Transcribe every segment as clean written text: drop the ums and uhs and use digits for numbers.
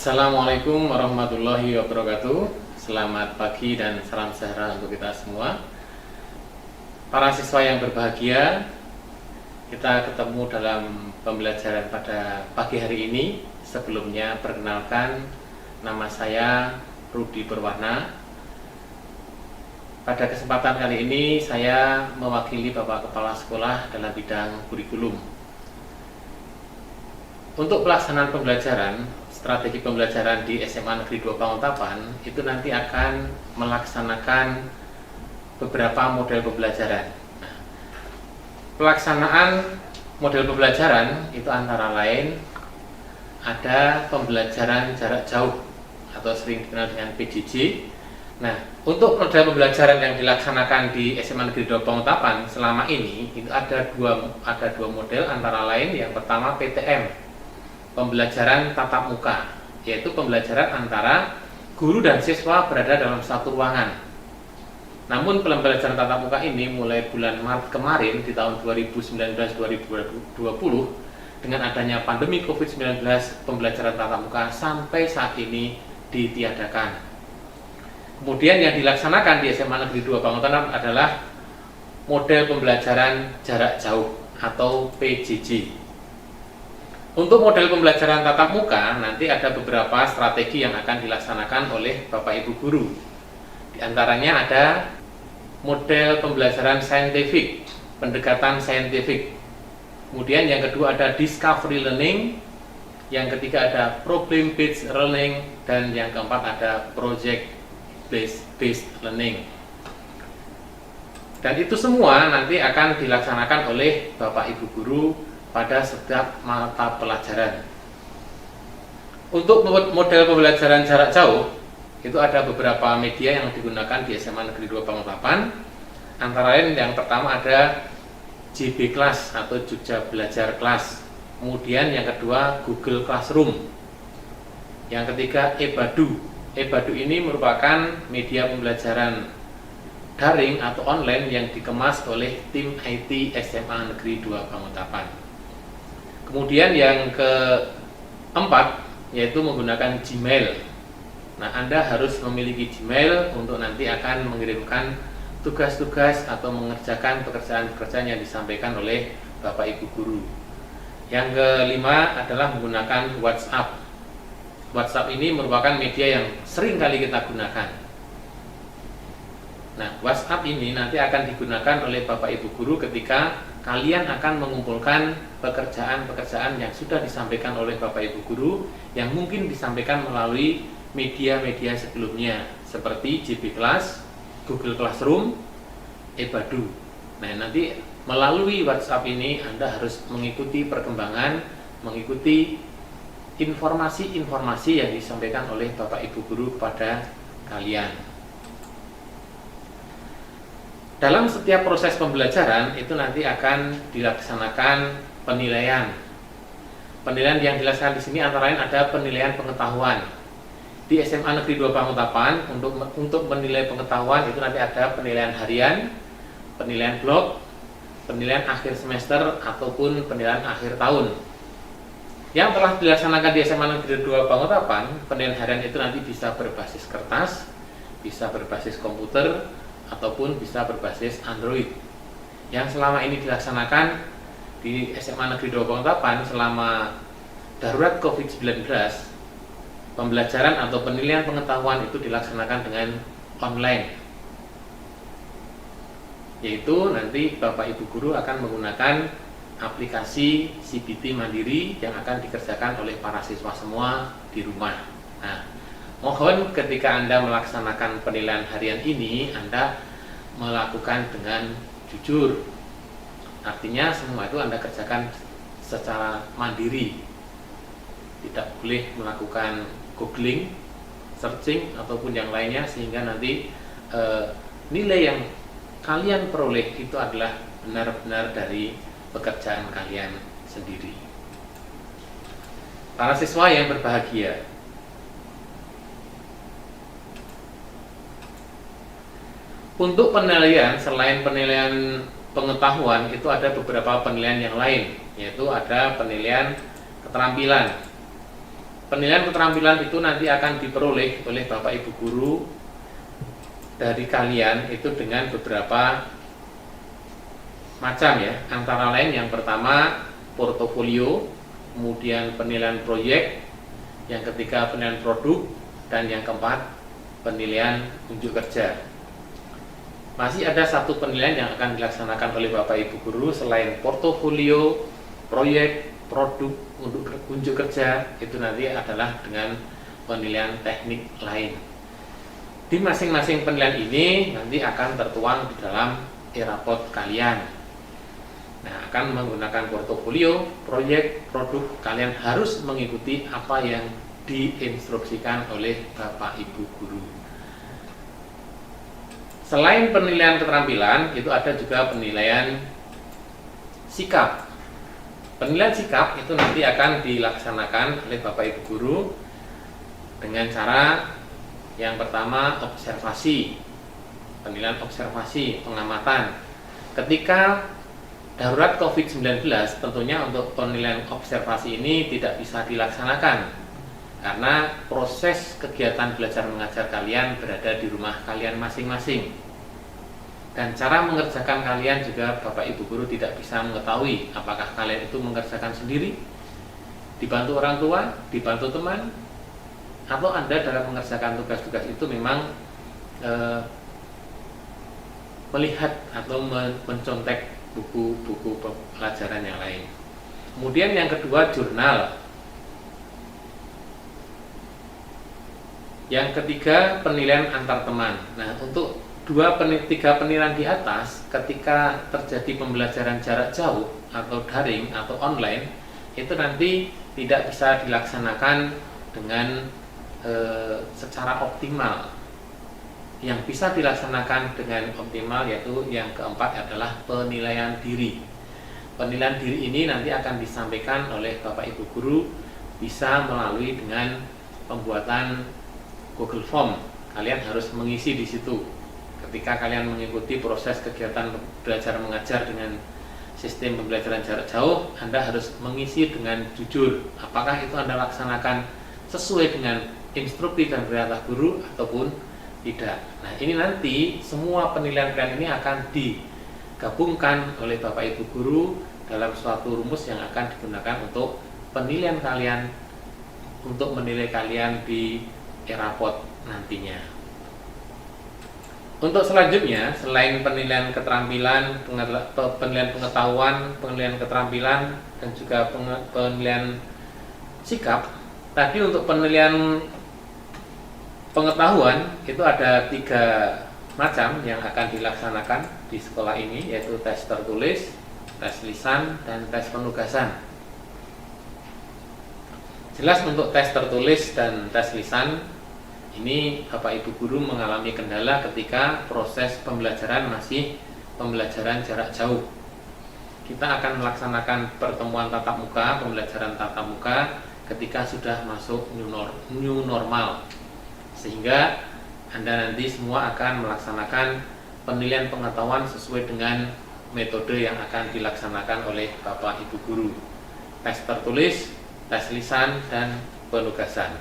Assalamualaikum warahmatullahi wabarakatuh. Selamat pagi dan salam sejahtera untuk kita semua. Para siswa yang berbahagia, kita ketemu dalam pembelajaran pada pagi hari ini. Sebelumnya perkenalkan, nama saya Rudi Berwarna. Pada kesempatan kali ini saya mewakili Bapak Kepala Sekolah dalam bidang kurikulum. Untuk pelaksanaan pembelajaran, strategi pembelajaran di SMA Negeri 2 Pangontapan itu nanti akan melaksanakan beberapa model pembelajaran. Pelaksanaan model pembelajaran itu antara lain ada pembelajaran jarak jauh atau sering dikenal dengan PJJ. Nah, untuk model pembelajaran yang dilaksanakan di SMA Negeri 2 Pangontapan selama ini itu ada dua model, antara lain yang pertama PTM, pembelajaran tatap muka, yaitu pembelajaran antara guru dan siswa berada dalam satu ruangan. Namun pembelajaran tatap muka ini mulai bulan Maret kemarin di tahun 2019-2020 dengan adanya pandemi COVID-19, pembelajaran tatap muka sampai saat ini ditiadakan. Kemudian yang dilaksanakan di SMA Negeri 2 Pangontapan adalah model pembelajaran jarak jauh atau PJJ. Untuk model pembelajaran tatap muka, nanti ada beberapa strategi yang akan dilaksanakan oleh Bapak Ibu Guru. Di antaranya ada model pembelajaran saintifik, pendekatan saintifik. Kemudian yang kedua ada discovery learning, yang ketiga ada problem based learning, dan yang keempat ada project based learning. Dan itu semua nanti akan dilaksanakan oleh Bapak Ibu Guru pada setiap mata pelajaran. Untuk model pembelajaran jarak jauh, itu ada beberapa media yang digunakan di SMA Negeri 2 Pangontapan. Antara lain yang pertama ada JB Class atau Jogja Belajar Kelas. Kemudian yang kedua Google Classroom. Yang ketiga eBadu. eBadu ini merupakan media pembelajaran daring atau online yang dikemas oleh tim IT SMA Negeri 2 Pangontapan. Kemudian yang keempat yaitu menggunakan Gmail. Nah, Anda harus memiliki Gmail untuk nanti akan mengirimkan tugas-tugas atau mengerjakan pekerjaan-pekerjaan yang disampaikan oleh Bapak Ibu Guru. Yang kelima adalah menggunakan WhatsApp. WhatsApp ini merupakan media yang sering kali kita gunakan. Nah, WhatsApp ini nanti akan digunakan oleh Bapak Ibu Guru ketika kalian akan mengumpulkan pekerjaan-pekerjaan yang sudah disampaikan oleh Bapak Ibu Guru yang mungkin disampaikan melalui media-media sebelumnya seperti JB Class, Google Classroom, eBadu. Nah, nanti melalui WhatsApp ini Anda harus mengikuti perkembangan, mengikuti informasi-informasi yang disampaikan oleh Bapak Ibu Guru kepada kalian. Dalam setiap proses pembelajaran itu nanti akan dilaksanakan penilaian. Penilaian yang dilaksanakan di sini antara lain ada penilaian pengetahuan. Di SMA Negeri 2 Pangontapan untuk menilai pengetahuan itu nanti ada penilaian harian, penilaian blok, penilaian akhir semester ataupun penilaian akhir tahun. Yang telah dilaksanakan di SMA Negeri 2 Pangontapan, penilaian harian itu nanti bisa berbasis kertas, bisa berbasis komputer, ataupun bisa berbasis Android. Yang selama ini dilaksanakan di SMA Negeri 2 Pangontapan selama darurat COVID-19, pembelajaran atau penilaian pengetahuan itu dilaksanakan dengan online. Yaitu nanti Bapak Ibu Guru akan menggunakan aplikasi CBT Mandiri yang akan dikerjakan oleh para siswa semua di rumah. Nah, mohon ketika Anda melaksanakan penilaian harian ini, Anda melakukan dengan jujur. Artinya semua itu Anda kerjakan secara mandiri. Tidak boleh melakukan googling, searching, ataupun yang lainnya, sehingga nanti nilai yang kalian peroleh itu adalah benar-benar dari pekerjaan kalian sendiri. Para siswa yang berbahagia, untuk penilaian, selain penilaian pengetahuan, itu ada beberapa penilaian yang lain, yaitu ada penilaian keterampilan. Penilaian keterampilan itu nanti akan diperoleh oleh Bapak Ibu guru dari kalian itu dengan beberapa macam ya. Antara lain yang pertama portofolio, kemudian penilaian proyek, yang ketiga penilaian produk, dan yang keempat penilaian unjuk kerja. Masih ada satu penilaian yang akan dilaksanakan oleh Bapak Ibu guru selain portofolio, proyek, produk, unjuk kerja, itu nanti adalah dengan penilaian teknik lain. Di masing-masing penilaian ini nanti akan tertuang di dalam e-raport kalian. Nah, akan menggunakan portofolio, proyek, produk, kalian harus mengikuti apa yang diinstruksikan oleh Bapak Ibu guru. Selain penilaian keterampilan, itu ada juga penilaian sikap. Penilaian sikap itu nanti akan dilaksanakan oleh Bapak Ibu guru dengan cara yang pertama observasi, penilaian observasi, pengamatan. Ketika darurat COVID-19, tentunya untuk penilaian observasi ini tidak bisa dilaksanakan karena proses kegiatan belajar mengajar kalian berada di rumah kalian masing-masing. Dan cara mengerjakan kalian juga Bapak Ibu guru tidak bisa mengetahui apakah kalian itu mengerjakan sendiri, dibantu orang tua, dibantu teman, atau Anda dalam mengerjakan tugas-tugas itu memang melihat atau mencontek buku-buku pelajaran yang lain. Kemudian yang kedua jurnal. Yang ketiga penilaian antar teman. Nah, untuk tiga penilaian di atas, ketika terjadi pembelajaran jarak jauh atau daring atau online, itu nanti tidak bisa dilaksanakan dengan secara optimal. Yang bisa dilaksanakan dengan optimal yaitu yang keempat adalah penilaian diri. Penilaian diri ini nanti akan disampaikan oleh Bapak Ibu guru bisa melalui dengan pembuatan Google Form. Kalian harus mengisi di situ. Ketika kalian mengikuti proses kegiatan belajar mengajar dengan sistem pembelajaran jarak jauh, Anda harus mengisi dengan jujur apakah itu Anda laksanakan sesuai dengan instruksi dan perintah guru ataupun tidak. Nah, ini nanti semua penilaian-penilaian ini akan digabungkan oleh Bapak Ibu guru dalam suatu rumus yang akan digunakan untuk penilaian kalian, untuk menilai kalian di e-raport nantinya. Untuk selanjutnya, selain penilaian keterampilan, penilaian pengetahuan, penilaian keterampilan, dan juga penilaian sikap, tadi untuk penilaian pengetahuan itu ada 3 macam yang akan dilaksanakan di sekolah ini, yaitu tes tertulis, tes lisan, dan tes penugasan. Jelas untuk tes tertulis dan tes lisan ini Bapak Ibu guru mengalami kendala ketika proses pembelajaran masih pembelajaran jarak jauh. Kita akan melaksanakan pertemuan tatap muka, pembelajaran tatap muka ketika sudah masuk new normal. Sehingga Anda nanti semua akan melaksanakan penilaian pengetahuan sesuai dengan metode yang akan dilaksanakan oleh Bapak Ibu guru. Tes tertulis, tes lisan, dan penugasan.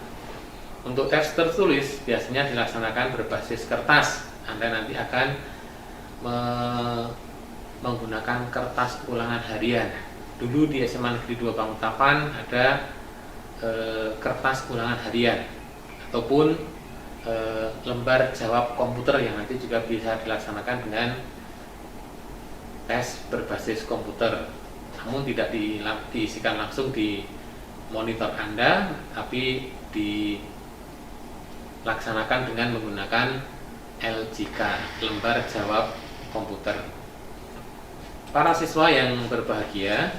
Untuk tes tertulis biasanya dilaksanakan berbasis kertas. Anda nanti akan menggunakan kertas ulangan harian. Dulu di SMA Negeri 2 Pangutapan ada kertas ulangan harian ataupun lembar jawab komputer yang nanti juga bisa dilaksanakan dengan tes berbasis komputer. Namun tidak diisikan langsung di monitor Anda, tapi dilaksanakan dengan menggunakan LJK, lembar jawab komputer. Para siswa yang berbahagia,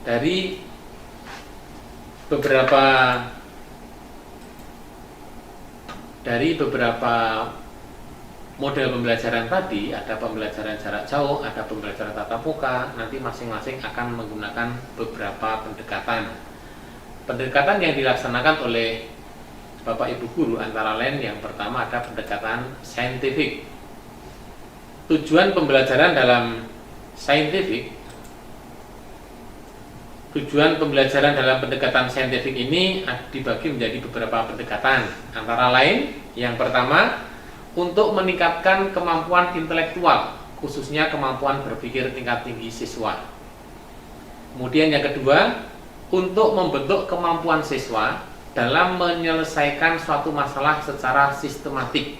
dari beberapa model pembelajaran tadi, ada pembelajaran jarak jauh, ada pembelajaran tatap muka, nanti masing-masing akan menggunakan beberapa pendekatan. Pendekatan yang dilaksanakan oleh Bapak Ibu guru antara lain yang pertama ada pendekatan saintifik. Tujuan pembelajaran dalam saintifik, tujuan pembelajaran dalam pendekatan saintifik ini dibagi menjadi beberapa pendekatan. Antara lain, yang pertama, untuk meningkatkan kemampuan intelektual, khususnya kemampuan berpikir tingkat tinggi siswa. Kemudian yang kedua, untuk membentuk kemampuan siswa dalam menyelesaikan suatu masalah secara sistematik.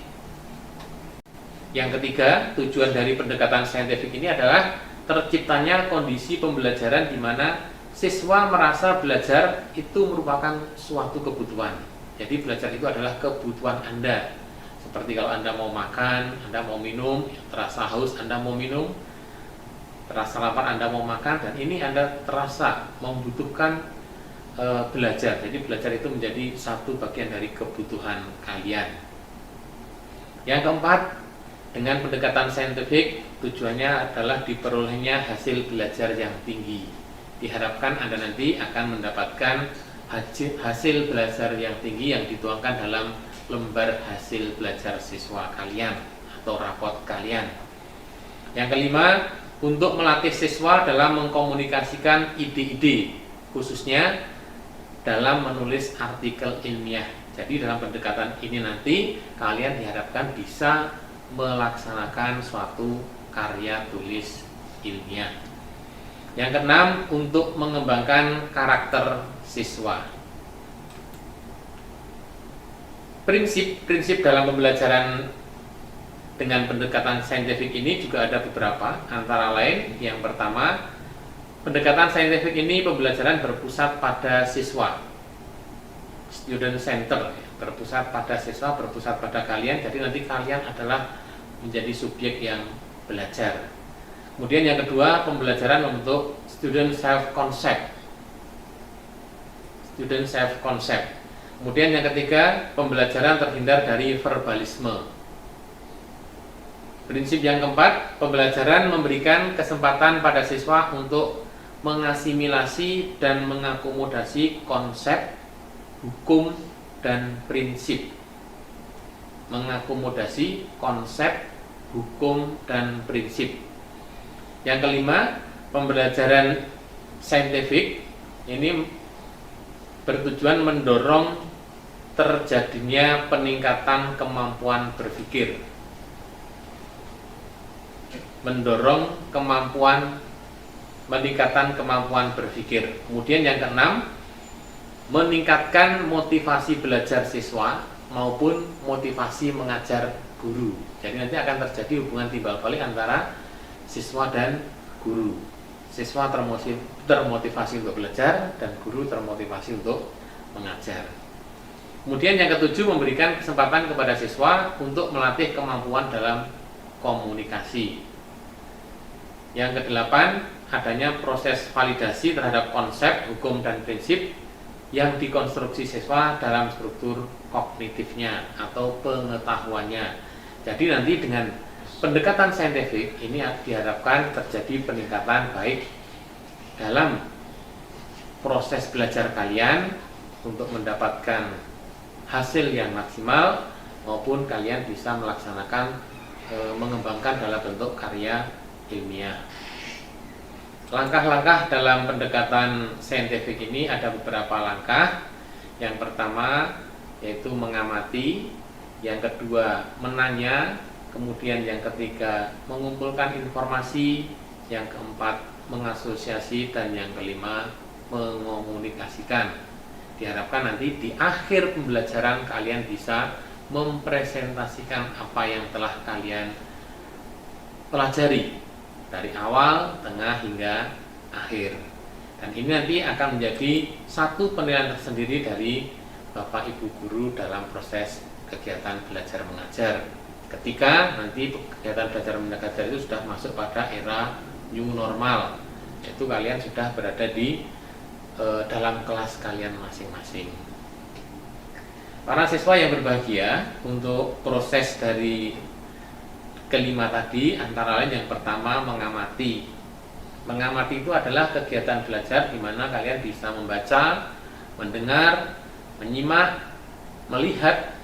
Yang ketiga, tujuan dari pendekatan saintifik ini adalah terciptanya kondisi pembelajaran di mana siswa merasa belajar itu merupakan suatu kebutuhan. Jadi belajar itu adalah kebutuhan Anda. Seperti kalau Anda mau makan, Anda mau minum, terasa haus Anda mau minum, terasa lapar Anda mau makan, dan ini Anda terasa membutuhkan belajar. Jadi belajar itu menjadi satu bagian dari kebutuhan kalian. Yang keempat, dengan pendekatan saintifik tujuannya adalah diperolehnya hasil belajar yang tinggi. Diharapkan Anda nanti akan mendapatkan hasil belajar yang tinggi yang dituangkan dalam lembar hasil belajar siswa kalian atau rapot kalian. Yang kelima, untuk melatih siswa dalam mengkomunikasikan ide-ide, khususnya dalam menulis artikel ilmiah. Jadi dalam pendekatan ini nanti kalian diharapkan bisa melaksanakan suatu karya tulis ilmiah. Yang keenam, untuk mengembangkan karakter siswa. Prinsip-prinsip dalam pembelajaran dengan pendekatan saintifik ini juga ada beberapa. Antara lain, yang pertama, pendekatan saintifik ini pembelajaran berpusat pada siswa, student center, berpusat pada siswa, berpusat pada kalian. Jadi nanti kalian adalah menjadi subjek yang belajar. Kemudian yang kedua, pembelajaran membentuk student self concept. Student self concept. Kemudian yang ketiga, pembelajaran terhindar dari verbalisme. Prinsip yang keempat, pembelajaran memberikan kesempatan pada siswa untuk mengasimilasi dan mengakomodasi konsep, hukum, dan prinsip. Mengakomodasi konsep, hukum, dan prinsip. Yang kelima, pembelajaran saintifik ini bertujuan mendorong terjadinya peningkatan kemampuan berpikir. Meningkatan kemampuan berpikir. Kemudian yang keenam, meningkatkan motivasi belajar siswa maupun motivasi mengajar guru. Jadi nanti akan terjadi hubungan timbal balik antara siswa dan guru. Siswa termotivasi untuk belajar dan guru termotivasi untuk mengajar. Kemudian yang ketujuh, memberikan kesempatan kepada siswa untuk melatih kemampuan dalam komunikasi. Yang kedelapan, adanya proses validasi terhadap konsep, hukum, dan prinsip yang dikonstruksi siswa dalam struktur kognitifnya atau pengetahuannya. Jadi nanti dengan pendekatan saintifik ini diharapkan terjadi peningkatan baik dalam proses belajar kalian untuk mendapatkan hasil yang maksimal maupun kalian bisa melaksanakan mengembangkan dalam bentuk karya ilmiah. Langkah-langkah dalam pendekatan saintifik ini ada beberapa langkah. Yang pertama yaitu mengamati, yang kedua menanya, kemudian yang ketiga mengumpulkan informasi, yang keempat mengasosiasi, dan yang kelima mengomunikasikan. Diharapkan nanti di akhir pembelajaran kalian bisa mempresentasikan apa yang telah kalian pelajari dari awal, tengah, hingga akhir. Dan ini nanti akan menjadi satu penilaian tersendiri dari Bapak Ibu guru dalam proses kegiatan belajar mengajar. Ketika nanti kegiatan belajar mengajar itu sudah masuk pada era new normal, yaitu kalian sudah berada di dalam kelas kalian masing-masing. Para siswa yang berbahagia, untuk proses dari kelima tadi antara lain yang pertama mengamati. Mengamati itu adalah kegiatan belajar di mana kalian bisa membaca, mendengar, menyimak, melihat.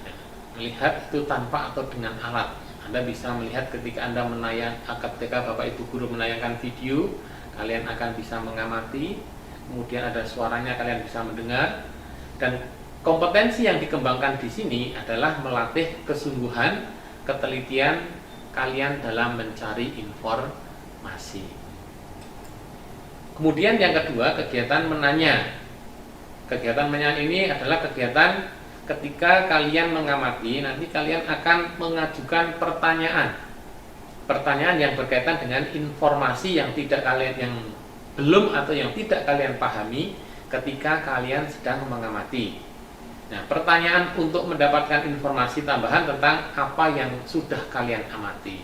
Melihat itu tanpa atau dengan alat. Anda bisa melihat ketika ketika Bapak Ibu guru menayangkan video, kalian akan bisa mengamati. kemudian ada suaranya kalian bisa mendengar, dan kompetensi yang dikembangkan di sini adalah melatih kesungguhan, ketelitian kalian dalam mencari informasi. Kemudian yang kedua, kegiatan menanya. Kegiatan menanya ini adalah kegiatan ketika kalian mengamati, nanti kalian akan mengajukan pertanyaan. Pertanyaan yang berkaitan dengan informasi yang belum atau yang tidak kalian pahami ketika kalian sedang mengamati. Nah, pertanyaan untuk mendapatkan informasi tambahan tentang apa yang sudah kalian amati.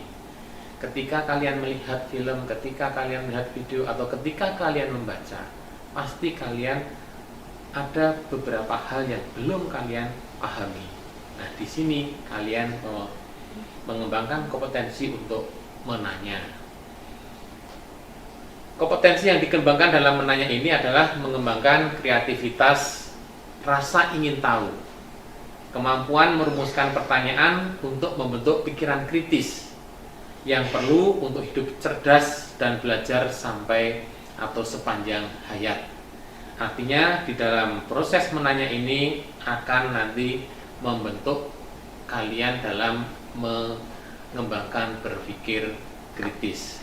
Ketika kalian melihat film, ketika kalian melihat video, atau ketika kalian membaca, pasti kalian ada beberapa hal yang belum kalian pahami. Nah, di sini kalian mengembangkan kompetensi untuk menanya. Kompetensi yang dikembangkan dalam menanya ini adalah mengembangkan kreativitas, rasa ingin tahu, kemampuan merumuskan pertanyaan untuk membentuk pikiran kritis yang perlu untuk hidup cerdas dan belajar sampai atau sepanjang hayat. Artinya di dalam proses menanya ini akan nanti membentuk kalian dalam mengembangkan berpikir kritis.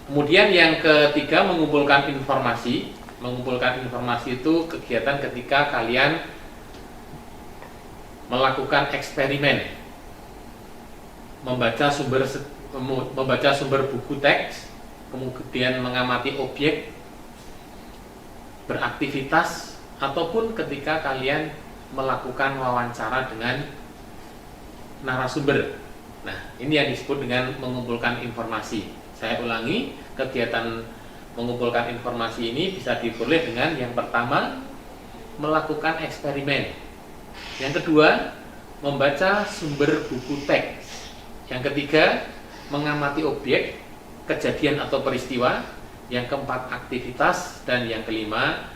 Kemudian yang ketiga, mengumpulkan informasi. Mengumpulkan informasi itu kegiatan ketika kalian melakukan eksperimen, membaca sumber buku teks, kemudian mengamati objek, beraktivitas, ataupun ketika kalian melakukan wawancara dengan narasumber. Nah, ini yang disebut dengan mengumpulkan informasi. Saya ulangi, kegiatan mengumpulkan informasi ini bisa diperoleh dengan yang pertama, melakukan eksperimen. Yang kedua, membaca sumber buku teks. Yang ketiga, mengamati objek, kejadian atau peristiwa. Yang keempat, aktivitas. Dan yang kelima,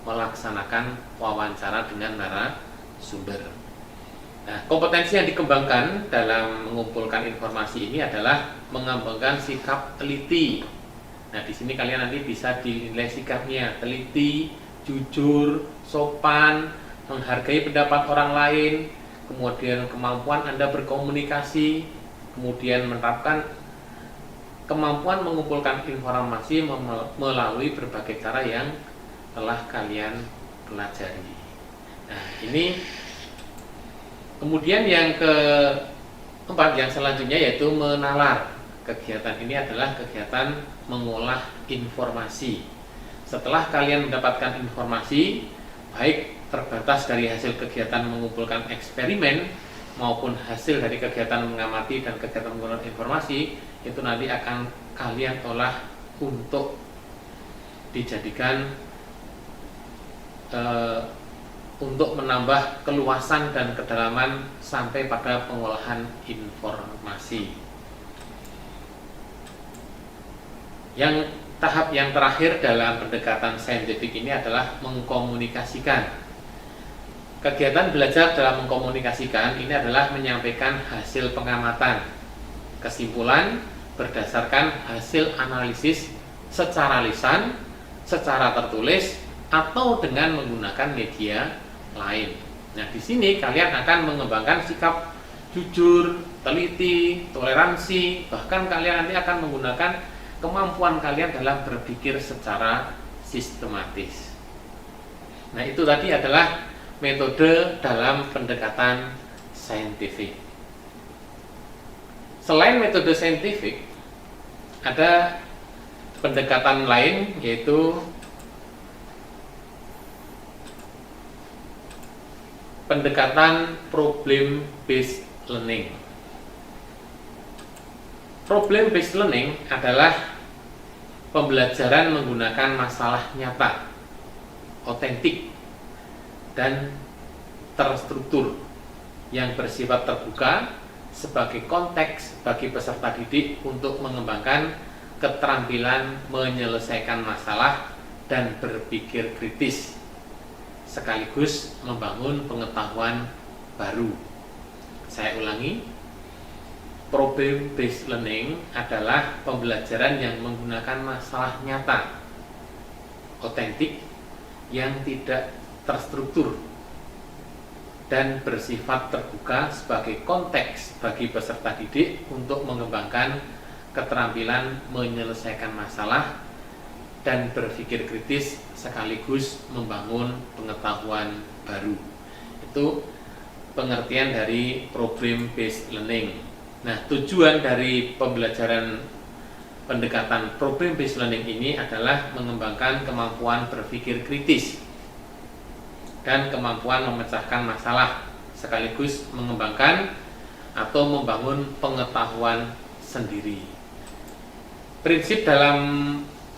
melaksanakan wawancara dengan narasumber. Nah, kompetensi yang dikembangkan dalam mengumpulkan informasi ini adalah mengembangkan sikap teliti. Nah, di sini kalian nanti bisa dinilai sikapnya, teliti, jujur, sopan, menghargai pendapat orang lain, kemudian kemampuan Anda berkomunikasi, kemudian menerapkan kemampuan mengumpulkan informasi melalui berbagai cara yang telah kalian pelajari. Nah, ini kemudian yang keempat, yang selanjutnya yaitu menalar. Kegiatan ini adalah kegiatan mengolah informasi. Setelah kalian mendapatkan informasi, baik terbatas dari hasil kegiatan mengumpulkan eksperimen maupun hasil dari kegiatan mengamati dan kegiatan mengolah informasi, itu nanti akan kalian olah untuk dijadikan untuk menambah keluasan dan kedalaman sampai pada pengolahan informasi. Yang tahap yang terakhir dalam pendekatan saintifik ini adalah mengkomunikasikan. Kegiatan belajar dalam mengkomunikasikan ini adalah menyampaikan hasil pengamatan, kesimpulan berdasarkan hasil analisis secara lisan, secara tertulis, atau dengan menggunakan media lain. Nah, di sini kalian akan mengembangkan sikap jujur, teliti, toleransi, bahkan kalian nanti akan menggunakan kemampuan kalian dalam berpikir secara sistematis. Nah, itu tadi adalah metode dalam pendekatan saintifik. Selain metode saintifik, ada pendekatan lain, yaitu pendekatan problem based learning. Problem based learning adalah pembelajaran menggunakan masalah nyata, otentik, dan terstruktur yang bersifat terbuka sebagai konteks bagi peserta didik untuk mengembangkan keterampilan menyelesaikan masalah dan berpikir kritis, sekaligus membangun pengetahuan baru. Saya ulangi, problem based learning adalah pembelajaran yang menggunakan masalah nyata, otentik, yang tidak terstruktur dan bersifat terbuka sebagai konteks bagi peserta didik untuk mengembangkan keterampilan menyelesaikan masalah dan berpikir kritis sekaligus membangun pengetahuan baru. Itu pengertian dari problem based learning. Nah, tujuan dari pembelajaran pendekatan problem based learning ini adalah mengembangkan kemampuan berpikir kritis dan kemampuan memecahkan masalah sekaligus mengembangkan atau membangun pengetahuan sendiri. Prinsip dalam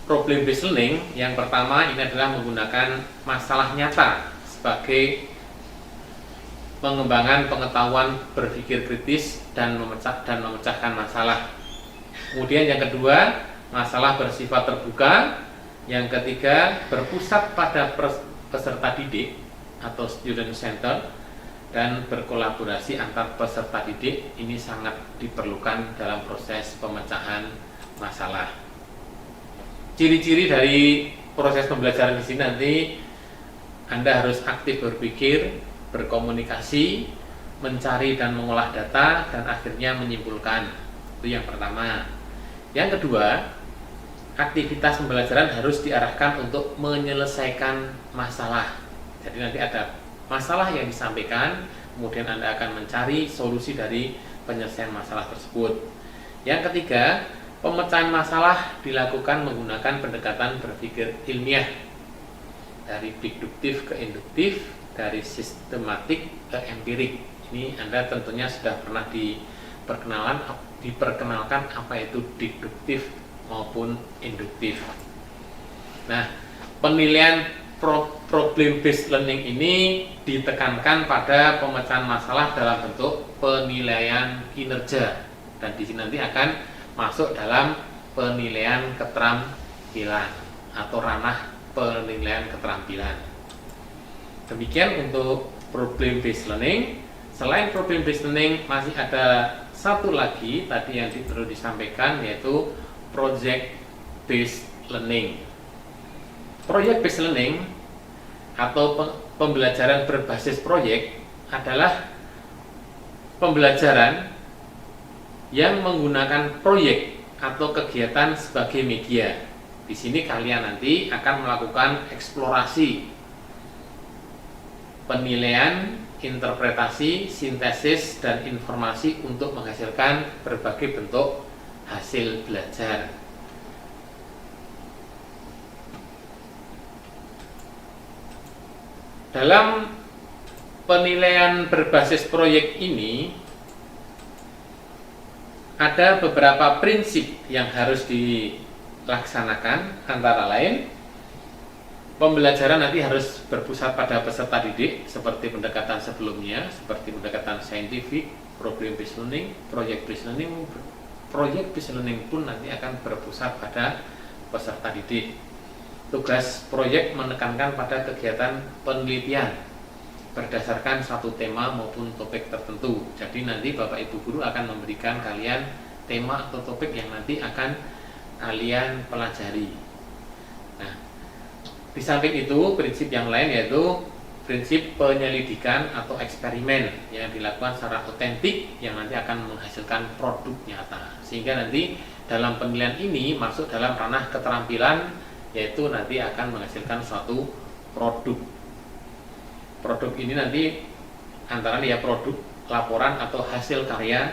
problem based learning yang pertama ini adalah menggunakan masalah nyata sebagai pengembangan pengetahuan berpikir kritis dan memecahkan masalah. Kemudian yang kedua, masalah bersifat terbuka. Yang ketiga, berpusat pada peserta didik atau student center dan berkolaborasi antar peserta didik. Ini sangat diperlukan dalam proses pemecahan masalah. Ciri-ciri dari proses pembelajaran di sini nanti Anda harus aktif berpikir, berkomunikasi, mencari dan mengolah data, dan akhirnya menyimpulkan. Itu yang pertama. Yang kedua, aktivitas pembelajaran harus diarahkan untuk menyelesaikan masalah. Jadi nanti ada masalah yang disampaikan, kemudian Anda akan mencari solusi dari penyelesaian masalah tersebut. Yang ketiga, pemecahan masalah dilakukan menggunakan pendekatan berpikir ilmiah, dari deduktif ke induktif, dari sistematik ke empirik. Ini Anda tentunya sudah pernah diperkenalkan apa itu deduktif maupun induktif. Nah, penilaian problem based learning ini ditekankan pada pemecahan masalah dalam bentuk penilaian kinerja, dan di sini nanti akan masuk dalam penilaian keterampilan atau ranah penilaian keterampilan. Demikian untuk problem based learning. Selain problem based learning, masih ada satu lagi tadi yang perlu disampaikan, yaitu project based learning. Project based learning atau pembelajaran berbasis proyek adalah pembelajaran yang menggunakan proyek atau kegiatan sebagai media. Di sini kalian nanti akan melakukan eksplorasi, penilaian, interpretasi, sintesis, dan informasi untuk menghasilkan berbagai bentuk hasil belajar. Dalam penilaian berbasis proyek ini ada beberapa prinsip yang harus dilaksanakan, antara lain pembelajaran nanti harus berpusat pada peserta didik seperti pendekatan sebelumnya, seperti pendekatan saintifik, problem based learning, project based learning. Project based learning pun nanti akan berpusat pada peserta didik. Tugas proyek menekankan pada kegiatan penelitian berdasarkan satu tema maupun topik tertentu. Jadi nanti Bapak Ibu guru akan memberikan kalian tema atau topik yang nanti akan kalian pelajari. Nah, di samping itu prinsip yang lain yaitu prinsip penyelidikan atau eksperimen yang dilakukan secara otentik yang nanti akan menghasilkan produk nyata. Sehingga nanti dalam penilaian ini masuk dalam ranah keterampilan, yaitu nanti akan menghasilkan suatu produk. Produk ini nanti antara ya produk, laporan atau hasil karya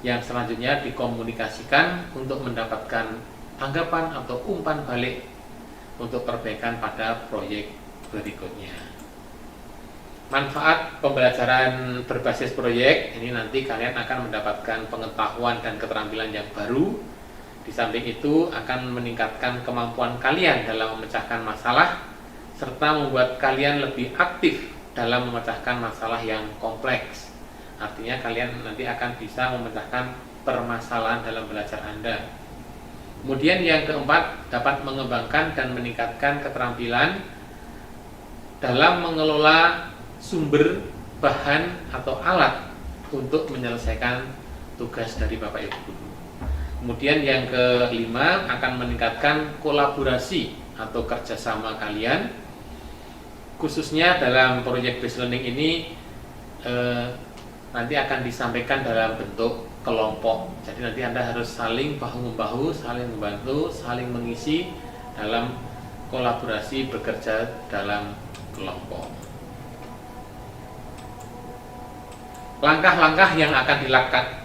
yang selanjutnya dikomunikasikan untuk mendapatkan tanggapan atau umpan balik untuk perbaikan pada proyek berikutnya. Manfaat pembelajaran berbasis proyek ini nanti kalian akan mendapatkan pengetahuan dan keterampilan yang baru. Di samping itu akan meningkatkan kemampuan kalian dalam memecahkan masalah serta membuat kalian lebih aktif dalam memecahkan masalah yang kompleks. Artinya kalian nanti akan bisa memecahkan permasalahan dalam belajar Anda. Kemudian yang keempat, dapat mengembangkan dan meningkatkan keterampilan dalam mengelola sumber, bahan, atau alat untuk menyelesaikan tugas dari Bapak Ibu guru. Kemudian yang kelima, akan meningkatkan kolaborasi atau kerjasama kalian khususnya dalam proyek based learning ini nanti akan disampaikan dalam bentuk kelompok. Jadi nanti Anda harus saling bahu-membahu, saling membantu, saling mengisi dalam kolaborasi bekerja dalam kelompok. Langkah-langkah yang akan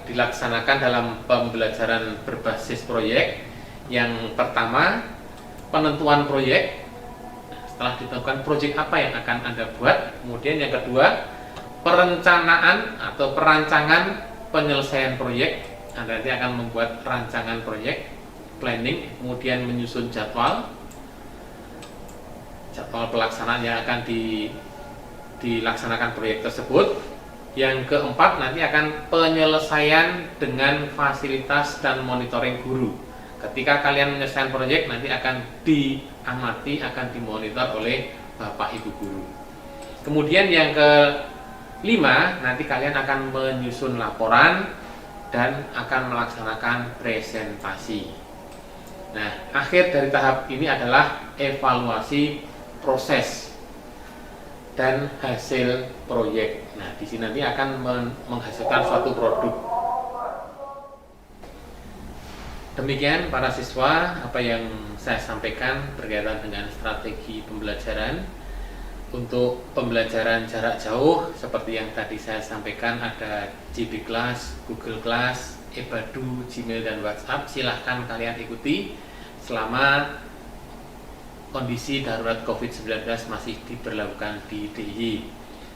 dilaksanakan dalam pembelajaran berbasis proyek. Yang pertama, penentuan proyek. Setelah ditentukan proyek apa yang akan Anda buat. Kemudian yang kedua, perencanaan atau perancangan penyelesaian proyek. Anda nanti akan membuat rancangan proyek, planning, kemudian menyusun jadwal pelaksanaan yang akan dilaksanakan proyek tersebut. Yang keempat, nanti akan penyelesaian dengan fasilitas dan monitoring guru. Ketika kalian menyelesaikan proyek, nanti akan diamati, akan dimonitor oleh Bapak Ibu guru. Kemudian yang kelima, nanti kalian akan menyusun laporan dan akan melaksanakan presentasi. Nah, akhir dari tahap ini adalah evaluasi proses dan hasil proyek. Nah, di sini nanti akan menghasilkan suatu produk. Demikian para siswa, apa yang saya sampaikan berkaitan dengan strategi pembelajaran. Untuk pembelajaran jarak jauh, seperti yang tadi saya sampaikan, ada JB Class, Google Class, Ebadu, Gmail, dan WhatsApp. Silahkan kalian ikuti selama kondisi darurat COVID-19 masih diberlakukan di DIY.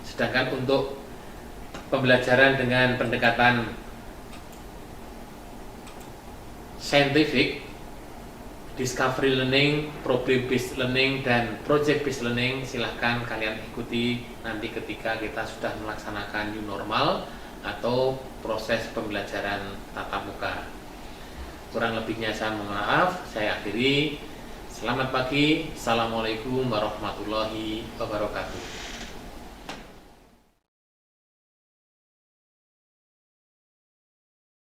Sedangkan untuk pembelajaran dengan pendekatan scientific, discovery learning, problem based learning, dan project based learning, silahkan kalian ikuti nanti ketika kita sudah melaksanakan new normal atau proses pembelajaran tatap muka. Kurang lebihnya saya mohon maaf, saya akhiri. Selamat pagi, Assalamualaikum warahmatullahi wabarakatuh.